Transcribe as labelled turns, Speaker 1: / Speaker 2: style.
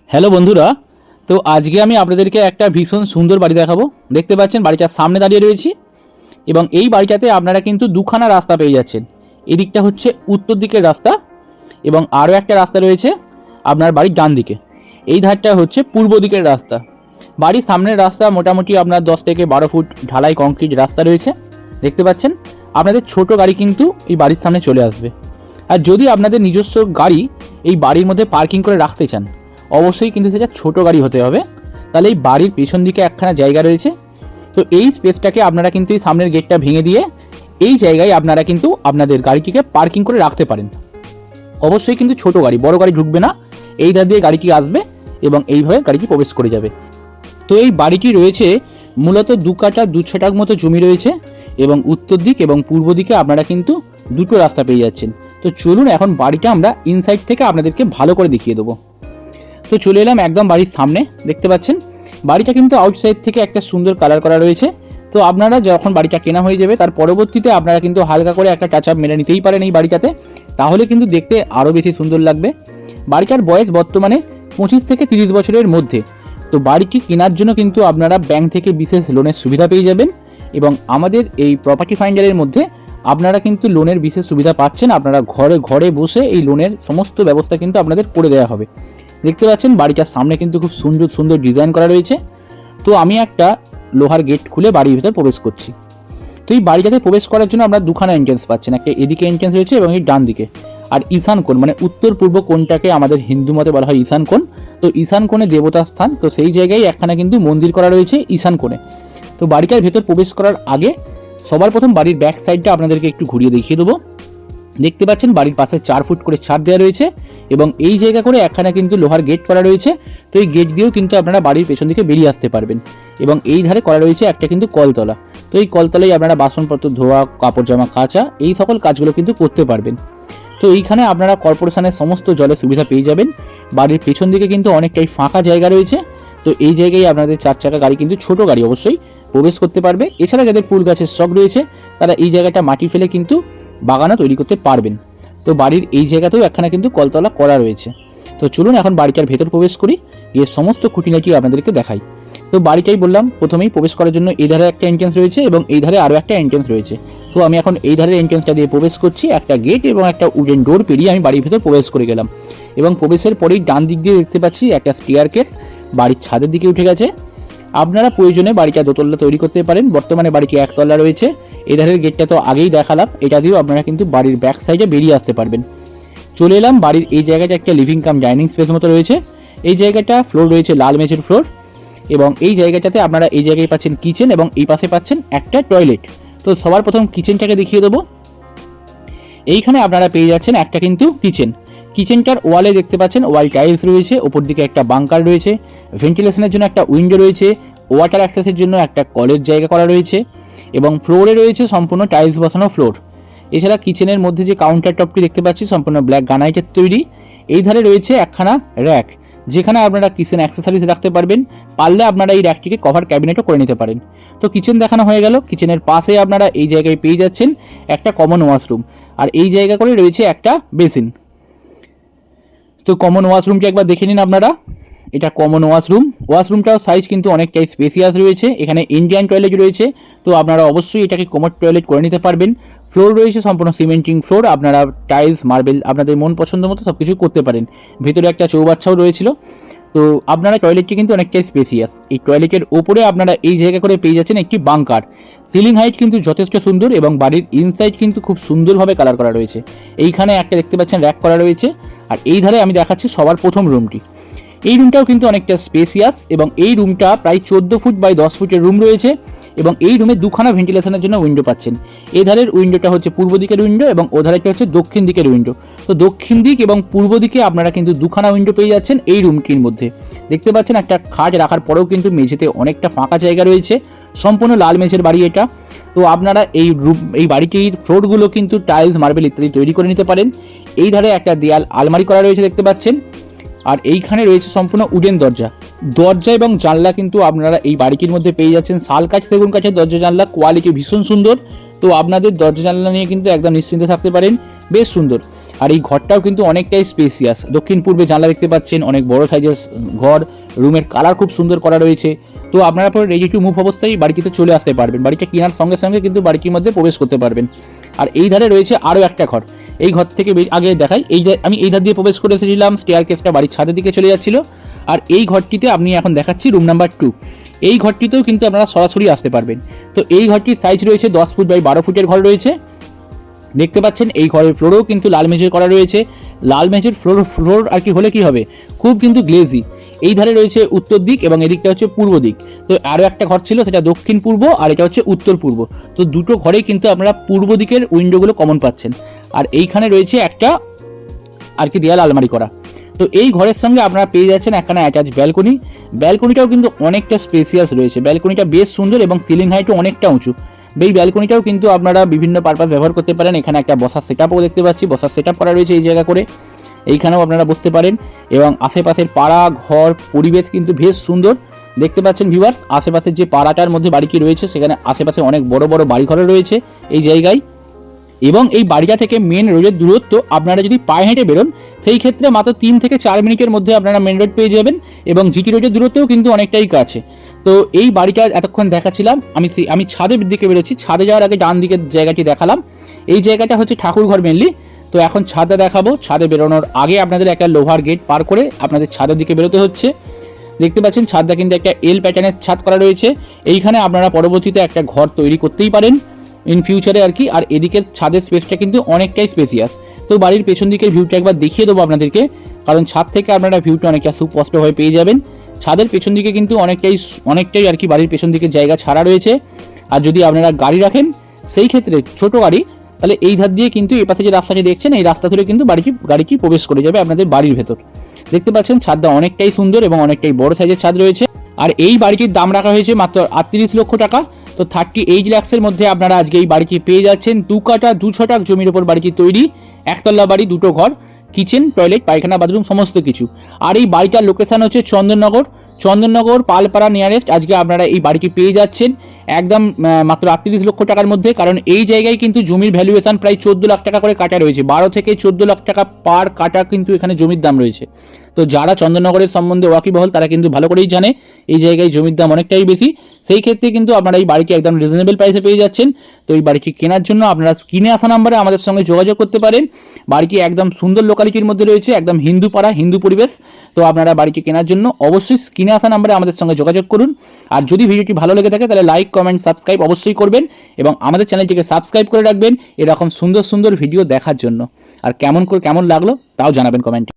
Speaker 1: Hello বন্ধুরা, তো আজকে আমি আপনাদেরকে একটা ভীষণ সুন্দর বাড়ি দেখাবো। দেখতে পাচ্ছেন বাড়িটার সামনে দাঁড়িয়ে রয়েছি এবং এই বাড়িটাতে আপনারা কিন্তু দুখানা রাস্তা পেয়ে যাচ্ছেন। এদিকটা হচ্ছে উত্তর দিকের রাস্তা এবং আরও একটা রাস্তা রয়েছে আপনার বাড়ির ডান দিকে। এই ধারটা হচ্ছে পূর্ব দিকের রাস্তা। বাড়ির সামনের রাস্তা মোটামুটি আপনার 10 থেকে 12 ফুট ঢালাই কংক্রিট রাস্তা রয়েছে। দেখতে পাচ্ছেন আপনাদের ছোট গাড়ি কিন্তু এই বাড়ির সামনে চলে আসবে। আর যদি আপনাদের নিজস্ব গাড়ি এই বাড়ির মধ্যে পার্কিং করে রাখতে চান, অবশ্যই কিন্তু সেটা ছোট গাড়ি হতে হবে। তাহলে এই বাড়ির পেছন দিকে একখানা জায়গা রয়েছে, তো এই স্পেসটাকে আপনারা কিন্তু এই সামনের গেটটা ভেঙে দিয়ে এই জায়গায় আপনারা কিন্তু আপনাদের গাড়িটিকে পার্কিং করে রাখতে পারেন। অবশ্যই কিন্তু ছোট গাড়ি, বড় গাড়ি ঢুকবে না। এই ধার দিয়ে গাড়িটি আসবে এবং এইভাবে গাড়িটি প্রবেশ করে যাবে। তো এই বাড়িটি রয়েছে মূলত 2 কাঠা 2 ছটাক মতো জমি রয়েছে এবং উত্তর দিক এবং পূর্ব দিকে আপনারা কিন্তু দুটো রাস্তা পেয়ে যাচ্ছেন। তো চলুন এখন বাড়িটা আমরা ইনসাইড থেকে আপনাদেরকে ভালো করে দেখিয়ে দেবো। তো চলে এলাম একদম বাড়ির সামনে। দেখতে পাচ্ছেন বাড়িটা কিন্তু আউটসাইড থেকে একটা সুন্দর কালার করা রয়েছে। তো আপনারা যখন বাড়িটা কেনা হয়ে যাবে তার পরবর্তীতে আপনারা কিন্তু হালকা করে একটা টাচ আপ মেরে নিতেই পারেন এই বাড়িটাতে, তাহলে কিন্তু দেখতে আরও বেশি সুন্দর লাগবে। বাড়িটার বয়স বর্তমানে 25 থেকে 30 বছরের মধ্যে। তো বাড়িটি কেনার জন্য কিন্তু আপনারা ব্যাংক থেকে বিশেষ লোনের সুবিধা পেয়ে যাবেন এবং আমাদের এই প্রপার্টি ফাইন্ডারের মধ্যে আপনারা কিন্তু লোনের বিশেষ সুবিধা পাচ্ছেন। আপনারা ঘরে ঘরে বসে এই লোনের সমস্ত ব্যবস্থা কিন্তু আপনাদের করে দেওয়া হবে। দেখতে পাচ্ছেন বাড়িটার সামনে কিন্তু খুব সুন্দর সুন্দর ডিজাইন করা রয়েছে। তো আমি একটা লোহার গেট খুলে বাড়ির ভিতর প্রবেশ করছি। তো এই বাড়িটাতে প্রবেশ করার জন্য আপনারা দুখানা এন্ট্রেন্স পাচ্ছেন, একটা এদিকে এন্ট্রেন্স রয়েছে এবং এই ডান দিকে। আর ঈশান কোণ মানে উত্তর পূর্ব কোণটাকে আমাদের হিন্দু মতে বলা হয় ঈশান কোণ। তো ঈশান কোণে দেবতার স্থান, তো সেই জায়গায় একখানা কিন্তু মন্দির করা রয়েছে ঈশান কোণে। তো বাড়িটার ভেতর প্রবেশ করার আগে সবার প্রথম বাড়ির ব্যাক সাইডটা আপনাদেরকে একটু ঘুরিয়ে দেখিয়ে দেবো। দেখতে পাচ্ছেন বাড়ির পাশে 4 ফুট করে ছাদ দেওয়া রয়েছে এবং এই জায়গা করে একখানা কিন্তু লোহার গেট করা রয়েছে। তো এই গেট দিয়েও কিন্তু আপনারা বাড়ির পেছন দিকে বেরিয়ে আসতে পারবেন এবং এই ধারে করা রয়েছে একটা কিন্তু কলতলা। তো এই কলতলায় আপনারা বাসনপত্র ধোয়া, কাপড় জামা কাচা, এই সকল কাজগুলো কিন্তু করতে পারবেন। তো এইখানে আপনারা কর্পোরেশনের সমস্ত জলের সুবিধা পেয়ে যাবেন। বাড়ির পেছন দিকে কিন্তু অনেকটাই ফাঁকা জায়গা রয়েছে। তো এই জায়গায় আপনাদের 4 চাকা গাড়ি কিন্তু ছোট গাড়ি অবশ্যই প্রবেশ করতে পারবে। এছাড়া যাদের ফুল গাছের শখ রয়েছে তারা এই জায়গাটা মাটি ফেলে কিন্তু বাগানও তৈরি করতে পারবেন। তো বাড়ির এই জায়গাতেও একখানা কিন্তু কলতলা করা রয়েছে। তো চলুন এখন বাড়িটার ভেতর প্রবেশ করি, গিয়ে সমস্ত খুঁটিনাটি আপনাদেরকে দেখাই। তো বাড়িটাই বললাম প্রথমেই প্রবেশ করার জন্য এই ধারে একটা এন্ট্রেন্স রয়েছে এবং এই ধারে আরও একটা এন্ট্রেন্স রয়েছে। তো আমি এখন এই ধারের এন্ট্রেন্সটা দিয়ে প্রবেশ করছি। একটা গেট এবং একটা উডেন ডোর পেরিয়ে আমি বাড়ির ভেতর প্রবেশ করে গেলাম এবং প্রবেশের পরেই ডান দিক দিয়ে দেখতে পাচ্ছি একটা স্টেয়ারকেস বাড়ির ছাদের দিকে উঠে গেছে। আপনারা প্রয়োজনে বাড়িটা দোতলা তৈরি করতে পারেন। বর্তমানে বাড়িটি একতলা রয়েছে। এধারের গেটটা তো আগেই দেখালাম, এটা দিয়েও আপনারা কিন্তু বাড়ির ব্যাক সাইডে বেরিয়ে আসতে পারবেন। চলে এলাম বাড়ির এই জায়গাটা একটা লিভিং কাম ডাইনিং স্পেস মতো রয়েছে। এই জায়গাটা ফ্লোর রয়েছে লাল মেঝের ফ্লোর এবং এই জায়গাটাতে আপনারা এই জায়গায় পাচ্ছেন কিচেন এবং এই পাশে পাচ্ছেন একটা টয়লেট। তো সবার প্রথম কিচেনটাকে দেখিয়ে দেবো। এইখানে আপনারা পেয়ে যাচ্ছেন একটা কিন্তু কিচেনটার ওয়ালে দেখতে পাচ্ছেন ওয়াল টাইলস রয়েছে, ওপর দিকে একটা বাংকার রয়েছে, ভেন্টিলেশনের জন্য একটা উইন্ডো রয়েছে, ওয়াটার অ্যাক্সেসের জন্য একটা কলের জায়গা করা রয়েছে এবং ফ্লোরে রয়েছে সম্পূর্ণ টাইলস বসানো ফ্লোর। এছাড়া কিচেনের মধ্যে যে কাউন্টার টপটি দেখতে পাচ্ছি সম্পূর্ণ ব্ল্যাক গ্রানাইটের তৈরি। এই ধারে রয়েছে একখানা র্যাক, যেখানে আপনারা কিচেন অ্যাক্সেসরিজ রাখতে পারবেন। পারলে আপনারা এই র্যাকটিকে কভার ক্যাবিনেটও করে নিতে পারেন। তো কিচেন দেখানো হয়ে গেল। কিচেনের পাশে আপনারা এই জায়গায় পেয়ে যাচ্ছেন একটা কমন ওয়াশরুম আর এই জায়গা করে রয়েছে একটা বেসিন। তো কমন ওয়াশরুমটি একবার দেখে নিন আপনারা। এটা কমন ওয়াশরুমটাও সাইজ কিন্তু অনেকটাই স্পেসিয়াস রয়েছে। এখানে ইন্ডিয়ান টয়লেট রয়েছে, তো আপনারা অবশ্যই এটাকে কমোড টয়লেট করে নিতে পারবেন। ফ্লোর রয়েছে সম্পূর্ণ সিমেন্টিং ফ্লোর, আপনারা টাইলস মার্বেল আপনাদের মন পছন্দ মতো সব কিছু করতে পারেন। ভেতরে একটা চৌবাচ্চাও রয়েছিল। তো আপনারা টয়লেটটি কিন্তু অনেকটাই স্পেসিয়াস। এই টয়লেটের ওপরে আপনারা এই জায়গা করে পেয়ে যাচ্ছেন একটি বাংকার। সিলিং হাইট কিন্তু যথেষ্ট সুন্দর এবং বাড়ির ইনসাইড কিন্তু খুব সুন্দরভাবে কালার করা রয়েছে। এইখানে একটা দেখতে পাচ্ছেন র্যাক করা রয়েছে আর এই ধারে আমি দেখাচ্ছি সবার প্রথম রুমটি। এই রুমটাও কিন্তু অনেকটা স্পেসিয়াস এবং এই রুমটা প্রায় 14 ফুট বাই 10 ফুটের রুম রয়েছে এবং এই রুমে দুখানা ভেন্টিলেশনের জন্য উইন্ডো পাচ্ছেন। এই ধারের উইন্ডোটা হচ্ছে পূর্ব দিকের উইন্ডো এবং ও ধারেরটা হচ্ছে দক্ষিণ দিকের উইন্ডো। তো দক্ষিণ দিক এবং পূর্ব দিকে আপনারা কিন্তু দুখানা উইন্ডো পেয়ে যাচ্ছেন এই রুমটির মধ্যে। দেখতে পাচ্ছেন একটা খাট রাখার পরেও কিন্তু মেঝেতে অনেকটা ফাঁকা জায়গা রয়েছে। সম্পূর্ণ লাল মেঝের বাড়ি এটা। তো আপনারা এই বাড়িটির ফ্লোরগুলো কিন্তু টাইলস মার্বেল ইত্যাদি তৈরি করে নিতে পারেন। এই ধারে একটা দেয়াল আলমারি করা রয়েছে দেখতে পাচ্ছেন আর এইখানে রয়েছে সম্পূর্ণ উডেন দরজা এবং জানলা কিন্তু আপনারা এই বাড়িটির মধ্যে পেয়ে যাচ্ছেন শাল কাঠ সেগুন কাঠের দরজা জানলা, কোয়ালিটি ভীষণ সুন্দর। তো আপনাদের দরজা জানলা নিয়ে কিন্তু একদম নিশ্চিন্তে থাকতে পারেন, বেশ সুন্দর। আর এই ঘরটাও কিন্তু অনেকটাই স্পেসিয়াস, দক্ষিণ পূর্বে জানলা দেখতে পাচ্ছেন, অনেক বড় সাইজের ঘর, রুমের কালার খুব সুন্দর করা রয়েছে। তো আপনারা পরে রেডি টু মুভ অবস্থায় বাড়িটিতে চলে আসতে পারবেন, বাড়িটা কেনার সঙ্গে সঙ্গে কিন্তু বাড়িটির মধ্যে প্রবেশ করতে পারবেন। আর এই ধারে রয়েছে আরও একটা ঘর, এই ঘর থেকে আগে দেখাই, আমি এই ধার দিয়ে প্রবেশ করে এসেছিলাম, স্টেয়ার কেসটা বাড়ির ছাদের দিকে চলে যাচ্ছিল। আর এই ঘরটিতে আপনি এখন দেখাচ্ছি রুম নাম্বার 2, এই ঘরটিতেও কিন্তু আপনারা সরাসরি আসতে পারবেন। তো এই ঘরটির সাইজ রয়েছে 10 ফুট বাই 12 ফুটের ঘর রয়েছে, দেখতে পাচ্ছেন। এই ঘরের ফ্লোরও কিন্তু লাল মেঝের করা রয়েছে, লাল মেঝের ফ্লোর আর কি হলে কি হবে, খুব কিন্তু গ্লেজি। এই ধারে রয়েছে উত্তর দিক এবং এদিকটা হচ্ছে পূর্ব দিক। তো আরও একটা ঘর ছিল, সেটা দক্ষিণ পূর্ব, আর এটা হচ্ছে উত্তর পূর্ব। তো দুটো ঘরেই কিন্তু আপনারা পূর্ব দিকের উইন্ডোগুলো কমন পাচ্ছেন। আর এইখানে রয়েছে একটা আর কি দেয়াল আলমারি করা। তো এই ঘরের সঙ্গে আপনারা পেয়ে যাচ্ছেন এখানে অ্যাটাচ ব্যালকনি, ব্যালকনিটাও কিন্তু অনেকটা স্পেসিয়াস রয়েছে, ব্যালকনিটা বেশ সুন্দর এবং সিলিং হাইটও অনেকটা উঁচু। এই ব্যালকনিটাও কিন্তু আপনারা বিভিন্ন পারপাস ব্যবহার করতে পারেন। এখানে একটা বসার সেটআপও দেখতে পাচ্ছি, বসার সেটআপ করা রয়েছে এই জায়গা করে, এইখানেও আপনারা বসতে পারেন। এবং আশেপাশের পাড়া ঘর পরিবেশ কিন্তু বেশ সুন্দর, দেখতে পাচ্ছেন ভিউয়ার্স। আশেপাশের যে পাড়াটার মধ্যে বাড়িটি রয়েছে, সেখানে আশেপাশে অনেক বড় বড় বাড়িঘর রয়েছে এই জায়গায়। এবং এই বাড়িটা থেকে মেন রোডের দূরত্ব আপনারা যদি পায়ে হেঁটে বেরোন, সেই ক্ষেত্রে মাত্র 3 থেকে 4 মিনিটের মধ্যে আপনারা মেন রোড পেয়ে যাবেন। এবং জিটি রোডের দূরত্বও কিন্তু অনেকটাই কাছে। তো এই বাড়িটা এতক্ষণ দেখাচ্ছিলাম, আমি ছাদের দিকে বেরোচ্ছি, ছাদে যাওয়ার আগে ডান দিকের জায়গাটি দেখালাম। এই জায়গাটা হচ্ছে ঠাকুরঘর মেনলি। তো এখন ছাদে দেখাবো, ছাদে বেরোনোর আগে আপনাদের একটা লোহার গেট পার করে আপনাদের ছাদের দিকে বেরোতে হচ্ছে। দেখতে পাচ্ছেন ছাদটা কিন্তু একটা এল প্যাটার্নের ছাদ করা রয়েছে, এইখানে আপনারা পরবর্তীতে একটা ঘর তৈরি করতেই পারেন ইন ফিউচারে আর কি। আর এদিকে ছাদের স্পেসটা কিন্তু অনেকটাই স্পেসিয়াস। তো বাড়ির পেছন দিকের ভিউটা একবার দেখিয়ে দেবো আপনাদেরকে, কারণ ছাদ থেকে আপনারা ভিউটা অনেকটা সুস্পষ্টভাবে পেয়ে যাবেন। ছাদের পেছন দিকে কিন্তু অনেকটাই আর কি বাড়ির পেছন দিকে জায়গা ছাড়া রয়েছে। আর যদি আপনারা গাড়ি রাখেন, সেই ক্ষেত্রে ছোট গাড়ি, তাহলে এই ধার দিয়ে কিন্তু এই পাশে যে রাস্তাটি দেখছেন, এই রাস্তা ধরে কিন্তু গাড়িটি প্রবেশ করে যাবে আপনাদের বাড়ির ভেতর। দেখতে পাচ্ছেন ছাদটা অনেকটাই সুন্দর এবং অনেকটাই বড় সাইজের ছাদ রয়েছে। আর এই বাড়িটির দাম রাখা হয়েছে মাত্র 38 লক্ষ টাকা। তো 38 লাখসের মধ্যে আপনারা আজকে এই বাড়িটি পেয়ে যাচ্ছেন। 2 কাঠা 2 ছটাক জমির ওপর বাড়িটি তৈরি, একতলা বাড়ি, 2টো ঘর, কিচেন, টয়লেট, পায়খানা, বাথরুম সমস্ত কিছু। আর এই বাড়িটার লোকেশন হচ্ছে চন্দননগর পালপাড়া নিয়ারেস্ট। আজকে আপনারা এই বাড়িটি পেয়ে যাচ্ছেন একদম মাত্র 38 লক্ষ টাকার মধ্যে। কারণ এই জায়গায় কিন্তু জমির ভ্যালুয়েশন প্রায় 14 লাখ টাকা করে কাটা রয়েছে, 12 থেকে 14 লাখ টাকা পার কাটা কিন্তু এখানে জমির দাম রয়েছে। তো যারা চন্দননগরের সম্বন্ধে ওয়াকিবহল, তারা কিন্তু ভালো করেই জানে এই জায়গায় জমির দাম অনেকটাই বেশি। সেই ক্ষেত্রে কিন্তু আপনারা এই বাড়িটি একদম রিজনেবল প্রাইসে পেয়ে যাচ্ছেন। তো এই বাড়িটি কেনার জন্য আপনারা স্ক্রিনে আসা নাম্বারে আমাদের সঙ্গে যোগাযোগ করতে পারেন। বাড়িটি একদম সুন্দর লোকালিটির মধ্যে রয়েছে, একদম হিন্দু পাড়া, হিন্দু পরিবেশ। তো আপনারা বাড়িটি কেনার জন্য অবশ্যই স্ক্রিনে আসা নাম্বারে আমাদের সঙ্গে যোগাযোগ করুন। আর যদি ভিডিওটি ভালো লেগে থাকে, তাহলে লাইক, কমেন্ট, সাবস্ক্রাইব অবশ্যই করবেন এবং আমাদের চ্যানেলটিকে সাবস্ক্রাইব করে রাখবেন এরকম সুন্দর সুন্দর ভিডিও দেখার জন্য। আর কেমন লাগলো তাও জানাবেন কমেন্টে।